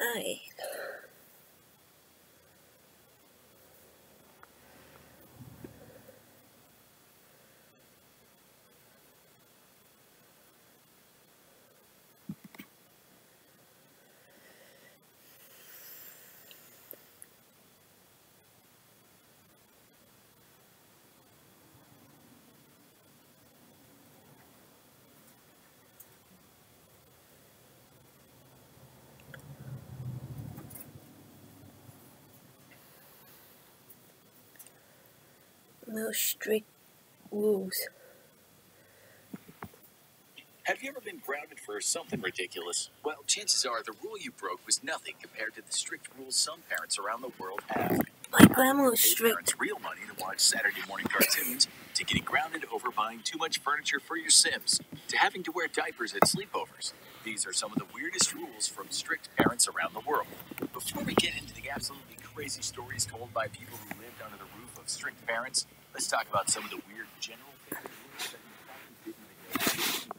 Aye. Most strict rules. Have you ever been grounded for something ridiculous? Well, chances are the rule you broke was nothing compared to the strict rules some parents around the world have. My grandma was Pay strict. parents real money to watch Saturday morning cartoons, to getting grounded over buying too much furniture for your Sims, to having to wear diapers at sleepovers. These are some of the weirdest rules from strict parents around the world. Before we get into the absolutely crazy stories told by people who lived under the roof of strict parents, let's talk about some of the weird general family rules that you probably didn't even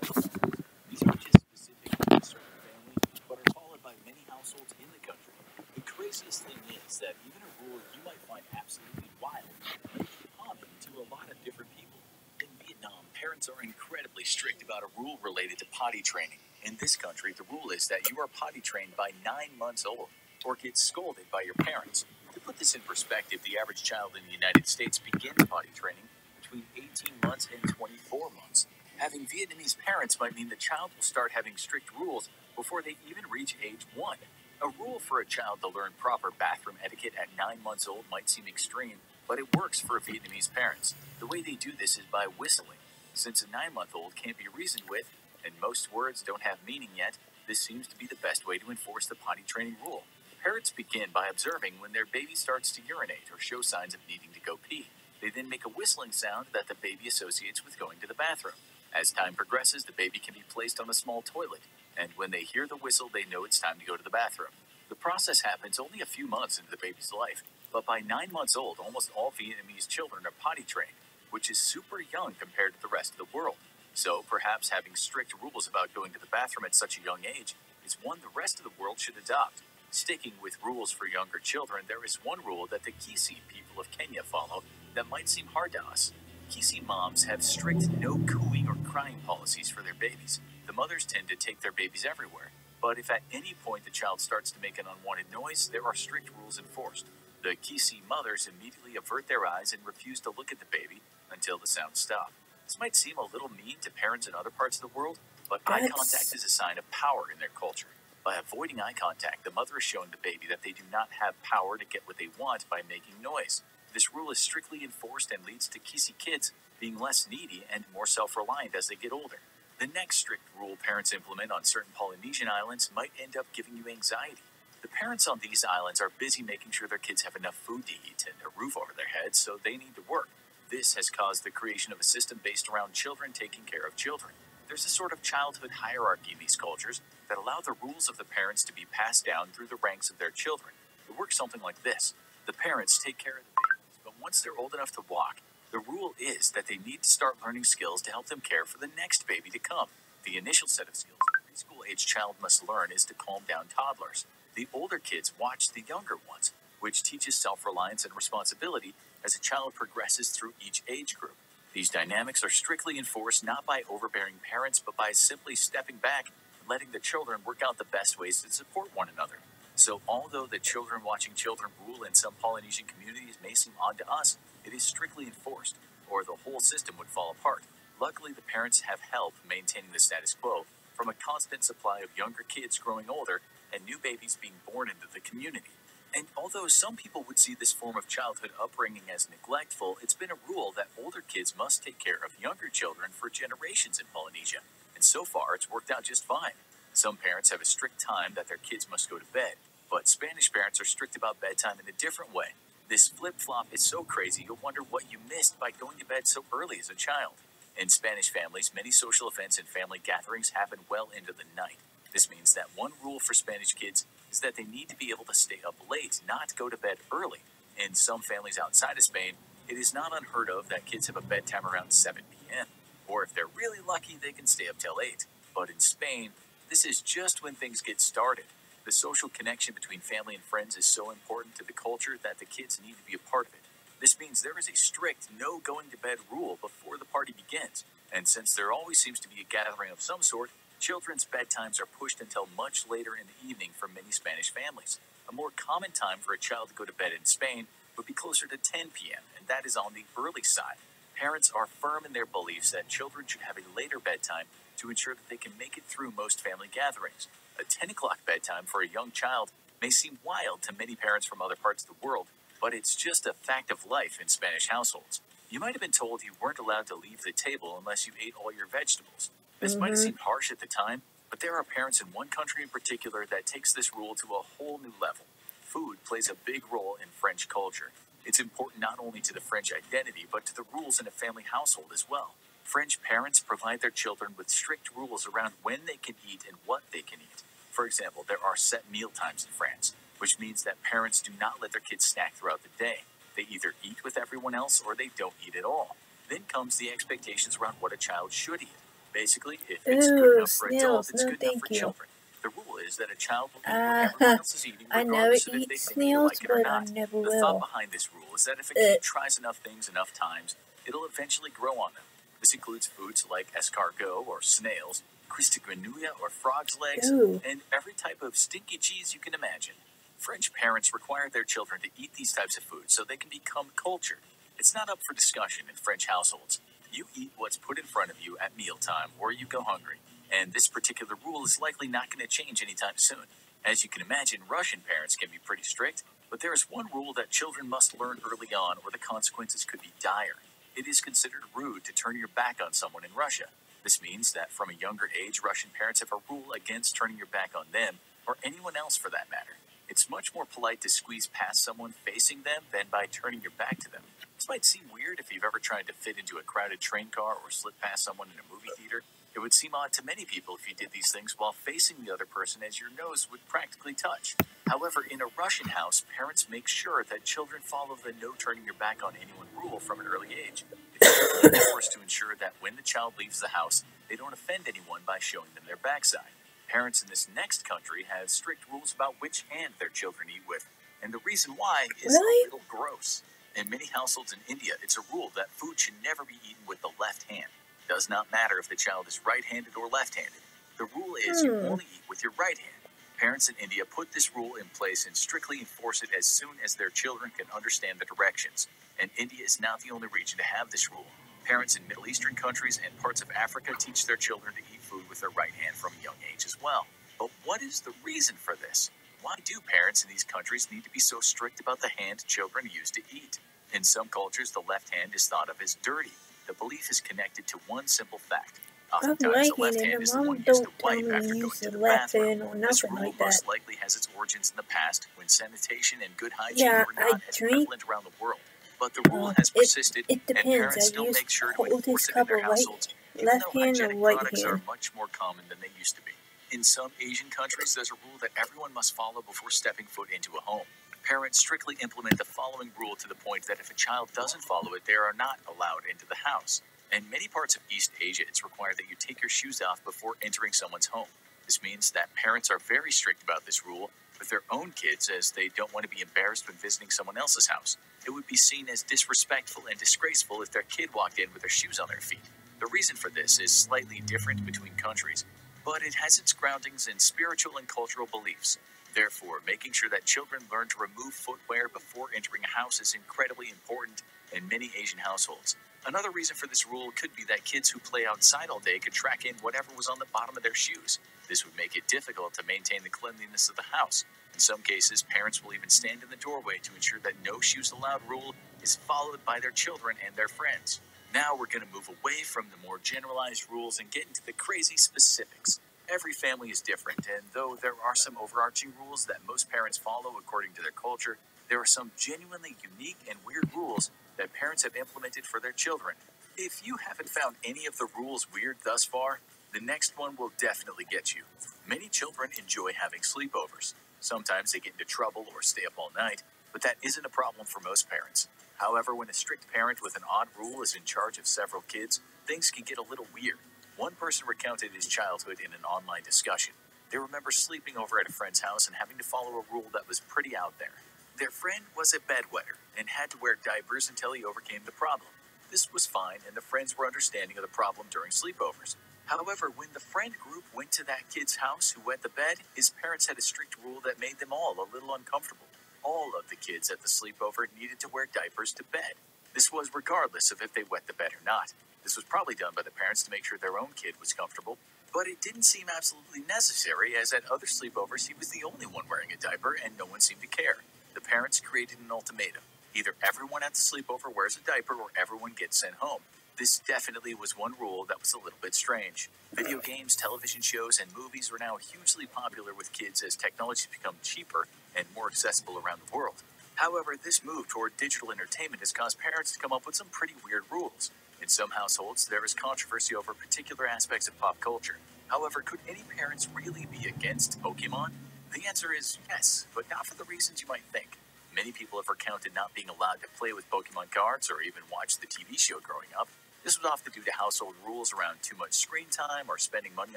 know. These aren't just specific to a certain family, but are followed by many households in the country. The craziest thing is that even a rule you might find absolutely wild may be common to a lot of different people. In Vietnam, parents are incredibly strict about a rule related to potty training. In this country, the rule is that you are potty trained by 9 months old or get scolded by your parents. To put this in perspective, the average child in the United States begins potty training between 18 months and 24 months. Having Vietnamese parents might mean the child will start having strict rules before they even reach age 1. A rule for a child to learn proper bathroom etiquette at 9 months old might seem extreme, but it works for Vietnamese parents. The way they do this is by whistling. Since a 9-month-old can't be reasoned with, and most words don't have meaning yet, this seems to be the best way to enforce the potty training rule. Parents begin by observing when their baby starts to urinate or show signs of needing to go pee. They then make a whistling sound that the baby associates with going to the bathroom. As time progresses, the baby can be placed on a small toilet, and when they hear the whistle, they know it's time to go to the bathroom. The process happens only a few months into the baby's life, but by 9 months old, almost all Vietnamese children are potty trained, which is super young compared to the rest of the world. So perhaps having strict rules about going to the bathroom at such a young age is one the rest of the world should adopt. Sticking with rules for younger children, there is one rule that the Kisii people of Kenya follow that might seem hard to us. Kisii moms have strict no cooing or crying policies for their babies. The mothers tend to take their babies everywhere, but if at any point the child starts to make an unwanted noise, there are strict rules enforced. The Kisii mothers immediately avert their eyes and refuse to look at the baby until the sounds stop. This might seem a little mean to parents in other parts of the world, but eye contact is a sign of power in their culture. By avoiding eye contact, the mother is showing the baby that they do not have power to get what they want by making noise. This rule is strictly enforced and leads to Kisii kids being less needy and more self-reliant as they get older. The next strict rule parents implement on certain Polynesian islands might end up giving you anxiety. The parents on these islands are busy making sure their kids have enough food to eat and a roof over their heads, so they need to work. This has caused the creation of a system based around children taking care of children. There's a sort of childhood hierarchy in these cultures that allow the rules of the parents to be passed down through the ranks of their children. It works something like this. The parents take care of the babies, but once they're old enough to walk, the rule is that they need to start learning skills to help them care for the next baby to come. The initial set of skills a preschool-age child must learn is to calm down toddlers. The older kids watch the younger ones, which teaches self-reliance and responsibility as a child progresses through each age group. These dynamics are strictly enforced not by overbearing parents, but by simply stepping back and letting the children work out the best ways to support one another. So although the children watching children rule in some Polynesian communities may seem odd to us, it is strictly enforced, or the whole system would fall apart. Luckily, the parents have help maintaining the status quo from a constant supply of younger kids growing older and new babies being born into the community. And although some people would see this form of childhood upbringing as neglectful, it's been a rule that older kids must take care of younger children for generations in Polynesia. And so far, it's worked out just fine. Some parents have a strict time that their kids must go to bed, but Spanish parents are strict about bedtime in a different way. This flip-flop is so crazy you'll wonder what you missed by going to bed so early as a child. In Spanish families, many social events and family gatherings happen well into the night. This means that one rule for Spanish kids is that they need to be able to stay up late, not go to bed early. In some families outside of Spain, it is not unheard of that kids have a bedtime around 7 p.m. Or if they're really lucky, they can stay up till 8. But in Spain, this is just when things get started. The The social connection between family and friends is so important to the culture that the kids need to be a part of it. This means there is a strict no going to bed rule before the party begins. And since there always seems to be a gathering of some sort, children's bedtimes are pushed until much later in the evening for many Spanish families. A more common time for a child to go to bed in Spain would be closer to 10 p.m., and that is on the early side. Parents are firm in their beliefs that children should have a later bedtime to ensure that they can make it through most family gatherings. A 10 o'clock bedtime for a young child may seem wild to many parents from other parts of the world, but it's just a fact of life in Spanish households. You might have been told you weren't allowed to leave the table unless you ate all your vegetables. This might have seemed harsh at the time, but there are parents in one country in particular that takes this rule to a whole new level. Food plays a big role in French culture. It's important not only to the French identity, but to the rules in a family household as well. French parents provide their children with strict rules around when they can eat and what they can eat. For example, there are set meal times in France, which means that parents do not let their kids snack throughout the day. They either eat with everyone else or they don't eat at all. Then comes the expectations around what a child should eat. Basically, if it's good enough for adults, it's good enough for children. The rule is that a child will eat what everyone else is eating, I never regardless of if eat they think you like snails, it or but I not. never The thought will. behind this rule is that if a kid tries enough things enough times, it'll eventually grow on them. This includes foods like escargot or snails, Christagranouille or frog's legs, Ooh. and every type of stinky cheese you can imagine. French parents require their children to eat these types of foods so they can become cultured. It's not up for discussion in French households. You eat what's put in front of you at mealtime or you go hungry. And this particular rule is likely not going to change anytime soon. As you can imagine, Russian parents can be pretty strict, but there is one rule that children must learn early on or the consequences could be dire. It is considered rude to turn your back on someone in Russia. This means that from a younger age, Russian parents have a rule against turning your back on them, or anyone else for that matter. It's much more polite to squeeze past someone facing them than by turning your back to them. This might seem weird if you've ever tried to fit into a crowded train car or slip past someone in a movie theater. It would seem odd to many people if you did these things while facing the other person as your nose would practically touch. However, in a Russian house, parents make sure that children follow the no turning your back on anyone rule from an early age. It's reinforced to ensure that when the child leaves the house, they don't offend anyone by showing them their backside. Parents in this next country have strict rules about which hand their children eat with, and the reason why is a little gross. In many households in India, it's a rule that food should never be eaten with the left hand. It does not matter if the child is right-handed or left-handed. The rule is you only eat with your right hand. Parents in India put this rule in place and strictly enforce it as soon as their children can understand the directions. And India is not the only region to have this rule. Parents in Middle Eastern countries and parts of Africa teach their children to eat food with their right hand from a young age as well. But what is the reason for this? Why do parents in these countries need to be so strict about the hand children use to eat? In some cultures, the left hand is thought of as dirty. The belief is connected to one simple fact. Oftentimes, the left hand is the one used to wipe after going to the bathroom. This rule most likely has its origins in the past when sanitation and good hygiene were not as prevalent around the world. But the rule has persisted, and parents still make sure to enforce it in their households, even though hygienic products are much more common than they used to be. In some Asian countries, there's a rule that everyone must follow before stepping foot into a home. Parents strictly implement the following rule to the point that if a child doesn't follow it, they are not allowed into the house. In many parts of East Asia, it's required that you take your shoes off before entering someone's home. This means that parents are very strict about this rule with their own kids, as they don't want to be embarrassed when visiting someone else's house. It would be seen as disrespectful and disgraceful if their kid walked in with their shoes on their feet. The reason for this is slightly different between countries, but it has its groundings in spiritual and cultural beliefs. Therefore, making sure that children learn to remove footwear before entering a house is incredibly important in many Asian households. Another reason for this rule could be that kids who play outside all day could track in whatever was on the bottom of their shoes. This would make it difficult to maintain the cleanliness of the house. In some cases, parents will even stand in the doorway to ensure that no shoes allowed rule is followed by their children and their friends. Now we're going to move away from the more generalized rules and get into the crazy specifics. Every family is different, and though there are some overarching rules that most parents follow according to their culture, there are some genuinely unique and weird rules that parents have implemented for their children. If you haven't found any of the rules weird thus far, the next one will definitely get you. Many children enjoy having sleepovers. Sometimes they get into trouble or stay up all night, but that isn't a problem for most parents. However, when a strict parent with an odd rule is in charge of several kids, things can get a little weird. One person recounted his childhood in an online discussion. They remember sleeping over at a friend's house and having to follow a rule that was pretty out there. Their friend was a bedwetter and had to wear diapers until he overcame the problem. This was fine, and the friends were understanding of the problem during sleepovers. However, when the friend group went to that kid's house who wet the bed, his parents had a strict rule that made them all a little uncomfortable. All of the kids at the sleepover needed to wear diapers to bed. This was regardless of if they wet the bed or not. This was probably done by the parents to make sure their own kid was comfortable, but it didn't seem absolutely necessary, as at other sleepovers he was the only one wearing a diaper and no one seemed to care. The parents created an ultimatum. Either everyone at the sleepover wears a diaper or everyone gets sent home. This definitely was one rule that was a little bit strange. Video games, television shows, and movies are now hugely popular with kids as technology has become cheaper and more accessible around the world. However, this move toward digital entertainment has caused parents to come up with some pretty weird rules. In some households, there is controversy over particular aspects of pop culture. However, could any parents really be against Pokemon? The answer is yes, but not for the reasons you might think. Many people have recounted not being allowed to play with Pokemon cards or even watch the TV show growing up. This was often due to household rules around too much screen time or spending money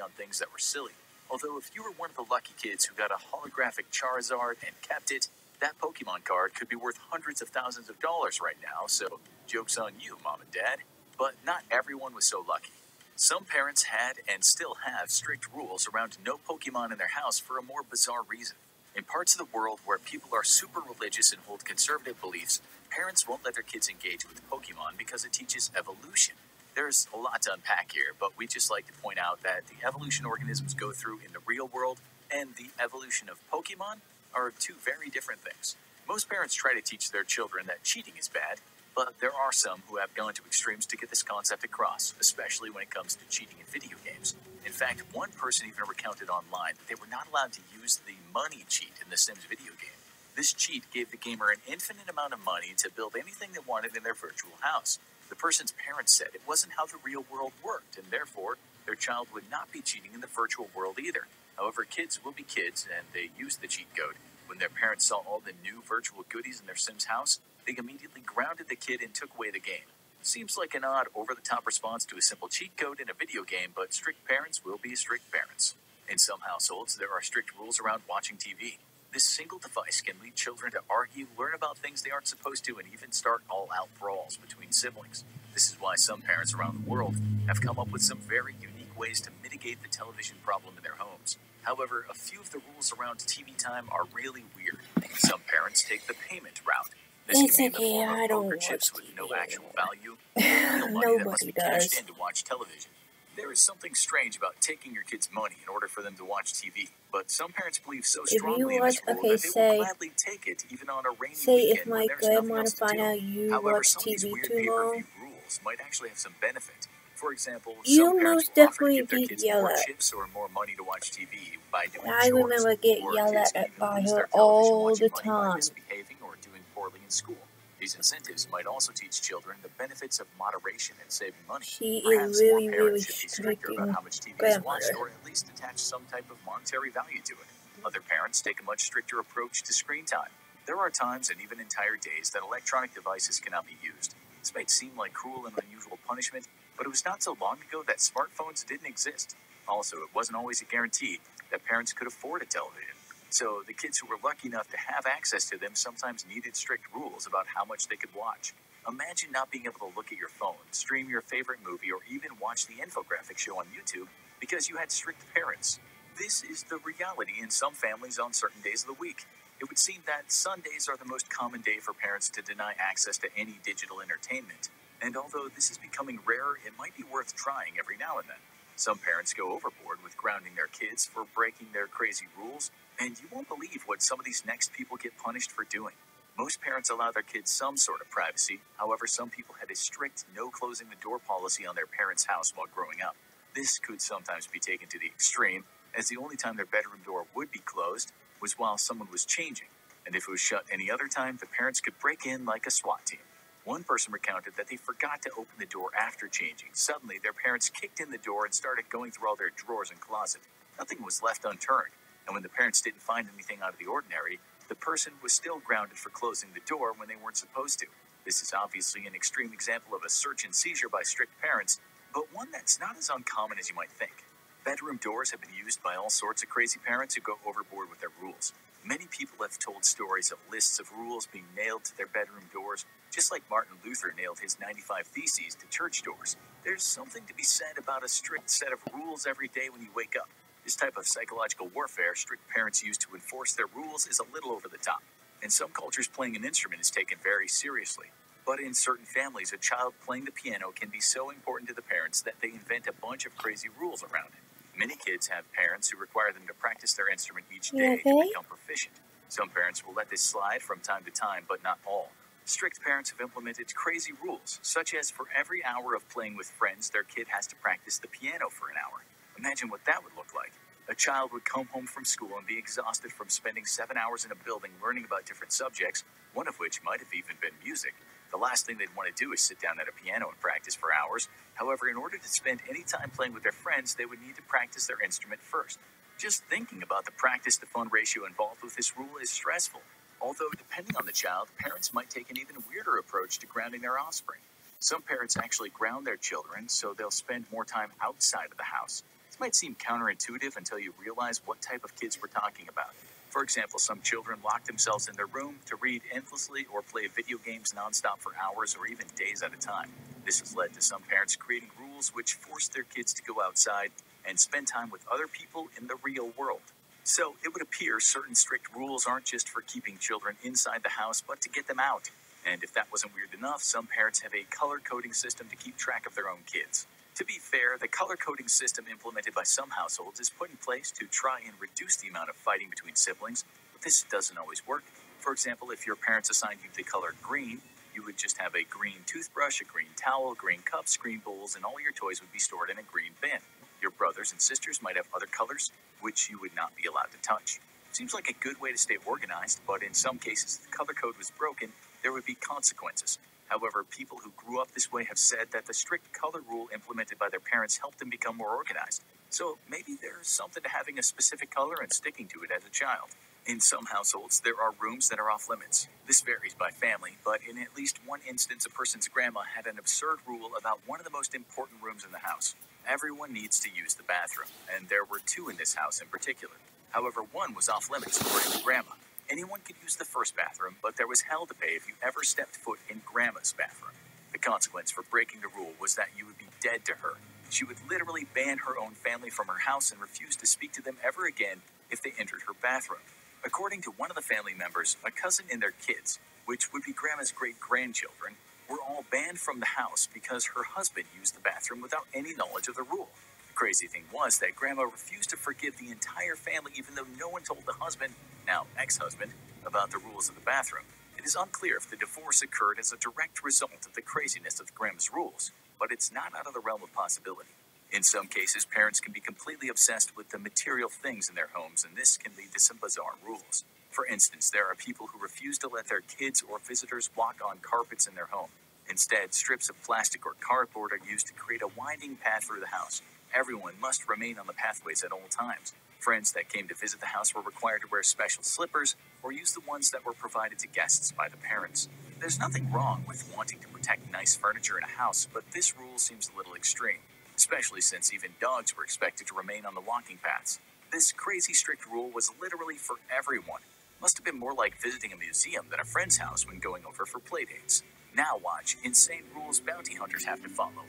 on things that were silly. Although if you were one of the lucky kids who got a holographic Charizard and kept it, that Pokemon card could be worth hundreds of thousands of dollars right now, so joke's on you, Mom and Dad. But not everyone was so lucky. Some parents had and still have strict rules around no Pokemon in their house for a more bizarre reason. In parts of the world where people are super religious and hold conservative beliefs, parents won't let their kids engage with Pokemon because it teaches evolution. There's a lot to unpack here, but we just like to point out that the evolution organisms go through in the real world and the evolution of Pokemon are two very different things. Most parents try to teach their children that cheating is bad, but there are some who have gone to extremes to get this concept across, especially when it comes to cheating in video games. In fact, one person even recounted online that they were not allowed to use the money cheat in the Sims video game. This cheat gave the gamer an infinite amount of money to build anything they wanted in their virtual house. The person's parents said it wasn't how the real world worked, and therefore, their child would not be cheating in the virtual world either. However, kids will be kids, and they use the cheat code. When their parents saw all the new virtual goodies in their Sims house, they immediately grounded the kid and took away the game. Seems like an odd, over-the-top response to a simple cheat code in a video game, but strict parents will be strict parents. In some households, there are strict rules around watching TV. This single device can lead children to argue, learn about things they aren't supposed to, and even start all-out brawls between siblings. This is why some parents around the world have come up with some very unique ways to mitigate the television problem in their homes. However, a few of the rules around TV time are really weird. Some parents take the payment route. This It's can be in the okay, form I of don't poker watch chips with no TV actual anymore. value, or real money that must Nobody be cashed does. in to watch television. There is something strange about taking your kids' money in order for them to watch TV, but some parents believe so If you strongly in watch, this rule okay, that they will gladly take it even on a rainy say if weekend when my there's nothing grandma else to find do. out you However, watch some of these TV weird too long, pay-per-view rules might actually have some benefit. For example, some you'll parents most will offer to definitely give their get kids yelled more at. chips or more money to watch TV by doing I chores, remember getting or yelled kids can at even by lose her their television all watching the money by time. misbehaving or doing poorly in school. These incentives might also teach children the benefits of moderation and saving money. She is Perhaps more really, really parents should be stricter about strict how much TV is watched, grandmother. or at least attach some type of monetary value to it. Other parents take a much stricter approach to screen time. There are times and even entire days that electronic devices cannot be used. This might seem like cruel and unusual punishment, but it was not so long ago that smartphones didn't exist. Also, it wasn't always a guarantee that parents could afford a television. So the kids who were lucky enough to have access to them sometimes needed strict rules about how much they could watch. Imagine not being able to look at your phone, stream your favorite movie, or even watch the infographic show on YouTube because you had strict parents. This is the reality in some families on certain days of the week. It would seem that Sundays are the most common day for parents to deny access to any digital entertainment. And although this is becoming rarer, it might be worth trying every now and then. Some parents go overboard with grounding their kids for breaking their crazy rules, and you won't believe what some of these next people get punished for doing. Most parents allow their kids some sort of privacy. However, some people had a strict no closing the door policy on their parents' house while growing up. This could sometimes be taken to the extreme, as the only time their bedroom door would be closed was while someone was changing, and if it was shut any other time, the parents could break in like a SWAT team. One person recounted that they forgot to open the door after changing. Suddenly, their parents kicked in the door and started going through all their drawers and closet. Nothing was left unturned, and when the parents didn't find anything out of the ordinary, the person was still grounded for closing the door when they weren't supposed to. This is obviously an extreme example of a search and seizure by strict parents, but one that's not as uncommon as you might think. Bedroom doors have been used by all sorts of crazy parents who go overboard with their rules. Many people have told stories of lists of rules being nailed to their bedroom doors, just like Martin Luther nailed his 95 Theses to church doors. There's something to be said about a strict set of rules every day when you wake up. This type of psychological warfare strict parents use to enforce their rules is a little over the top. In some cultures, playing an instrument is taken very seriously. But in certain families, a child playing the piano can be so important to the parents that they invent a bunch of crazy rules around it. Many kids have parents who require them to practice their instrument each day to become proficient. Some parents will let this slide from time to time, but not all. Strict parents have implemented crazy rules, such as for every hour of playing with friends, their kid has to practice the piano for an hour. Imagine what that would look like. A child would come home from school and be exhausted from spending 7 hours in a building learning about different subjects, one of which might have even been music. The last thing they'd want to do is sit down at a piano and practice for hours. However, in order to spend any time playing with their friends, they would need to practice their instrument first. Just thinking about the practice-to-fun ratio involved with this rule is stressful. Although, depending on the child, parents might take an even weirder approach to grounding their offspring. Some parents actually ground their children, so they'll spend more time outside of the house. This might seem counterintuitive until you realize what type of kids we're talking about. For example, some children lock themselves in their room to read endlessly or play video games nonstop for hours or even days at a time. This has led to some parents creating rules which force their kids to go outside and spend time with other people in the real world. So it would appear certain strict rules aren't just for keeping children inside the house, but to get them out. And if that wasn't weird enough, some parents have a color coding system to keep track of their own kids. To be fair, the color coding system implemented by some households is put in place to try and reduce the amount of fighting between siblings, but this doesn't always work. For example, if your parents assigned you the color green, you would just have a green toothbrush, a green towel, green cups, green bowls, and all your toys would be stored in a green bin. Your brothers and sisters might have other colors, which you would not be allowed to touch. Seems like a good way to stay organized, but in some cases, if the color code was broken, there would be consequences. However, people who grew up this way have said that the strict color rule implemented by their parents helped them become more organized. So maybe there's something to having a specific color and sticking to it as a child. In some households, there are rooms that are off limits. This varies by family, but in at least one instance, a person's grandma had an absurd rule about one of the most important rooms in the house. Everyone needs to use the bathroom, and there were two in this house in particular. However, one was off limits according to Grandma. Anyone could use the first bathroom, but there was hell to pay if you ever stepped foot in Grandma's bathroom. The consequence for breaking the rule was that you would be dead to her. She would literally ban her own family from her house and refuse to speak to them ever again if they entered her bathroom. According to one of the family members, a cousin and their kids, which would be Grandma's great-grandchildren, were all banned from the house because her husband used the bathroom without any knowledge of the rule. The crazy thing was that Grandma refused to forgive the entire family even though no one told the husband, now ex-husband, about the rules of the bathroom. It is unclear if the divorce occurred as a direct result of the craziness of Grandma's rules, but it's not out of the realm of possibility. In some cases, parents can be completely obsessed with the material things in their homes, and this can lead to some bizarre rules. For instance, there are people who refuse to let their kids or visitors walk on carpets in their home. Instead, strips of plastic or cardboard are used to create a winding path through the house. Everyone must remain on the pathways at all times. Friends that came to visit the house were required to wear special slippers or use the ones that were provided to guests by the parents. There's nothing wrong with wanting to protect nice furniture in a house, but this rule seems a little extreme, especially since even dogs were expected to remain on the walking paths. This crazy strict rule was literally for everyone. Must have been more like visiting a museum than a friend's house when going over for playdates. Now watch insane rules bounty hunters have to follow.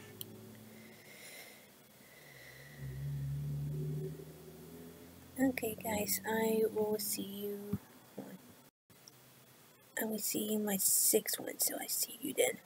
Okay, guys, I will see you in my sixth one, so I see you then.